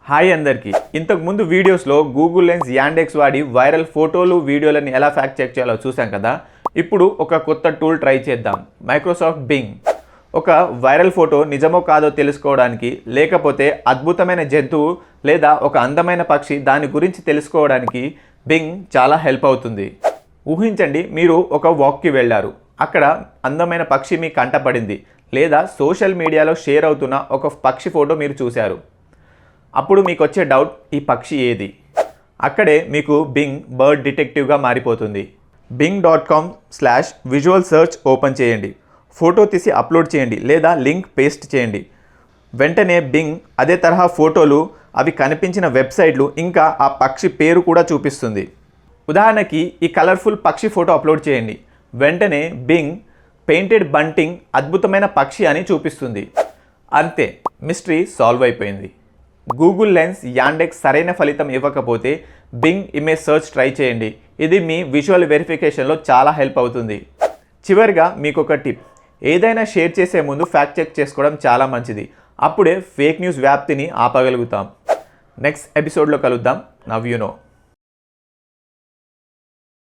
Hi అందరికీ. ఇంతకు ముందు వీడియోస్లో గూగుల్ లెన్స్ యాండెక్స్ వాడి వైరల్ ఫోటోలు వీడియోలను ఎలా ఫ్యాక్ట్ చెక్ చేయాలో చూసాం కదా. ఇప్పుడు ఒక కొత్త టూల్ ట్రై చేద్దాం. Microsoft Bing. ఒక వైరల్ ఫోటో నిజమో కాదో తెలుసుకోవడానికి, లేకపోతే అద్భుతమైన జంతువు లేదా ఒక అందమైన పక్షి దాని గురించి తెలుసుకోవడానికి బింగ్ చాలా హెల్ప్ అవుతుంది. ఊహించండి, మీరు ఒక వాక్కి వెళ్ళారు. అక్కడ అందమైన పక్షి మీ కంటపడింది, లేదా సోషల్ మీడియాలో షేర్ అవుతున్న ఒక పక్షి ఫోటో మీరు చూశారు. అప్పుడు మీకు వచ్చే డౌట్, ఈ పక్షి ఏది? అక్కడే మీకు బింగ్ బర్డ్ డిటెక్టివ్గా మారిపోతుంది. bing.com/visual search ఓపెన్ చేయండి. ఫోటో తీసి అప్లోడ్ చేయండి లేదా లింక్ పేస్ట్ చేయండి. వెంటనే బింగ్ అదే తరహా ఫోటోలు, అవి కనిపించిన వెబ్సైట్లు, ఇంకా ఆ పక్షి పేరు కూడా చూపిస్తుంది. ఉదాహరణకి ఈ కలర్ఫుల్ పక్షి ఫోటో అప్లోడ్ చేయండి. వెంటనే బింగ్ పెయింటెడ్ బంటింగ్ అద్భుతమైన పక్షి అని చూపిస్తుంది. అంతే, మిస్టరీ సాల్వ్ అయిపోయింది. గూగుల్ లెన్స్ యాండెక్స్ సరైన ఫలితం ఇవ్వకపోతే బింగ్ ఇమేజ్ సెర్చ్ ట్రై చేయండి. ఇది మీ విజువల్ వెరిఫికేషన్లో చాలా హెల్ప్ అవుతుంది. చివరిగా మీకు ఒక టిప్, ఏదైనా షేర్ చేసే ముందు ఫ్యాక్ట్ చెక్ చేసుకోవడం చాలా మంచిది. అప్పుడే ఫేక్ న్యూస్ వ్యాప్తిని ఆపగలుగుతాం. నెక్స్ట్ ఎపిసోడ్లో కలుద్దాం. Now you know.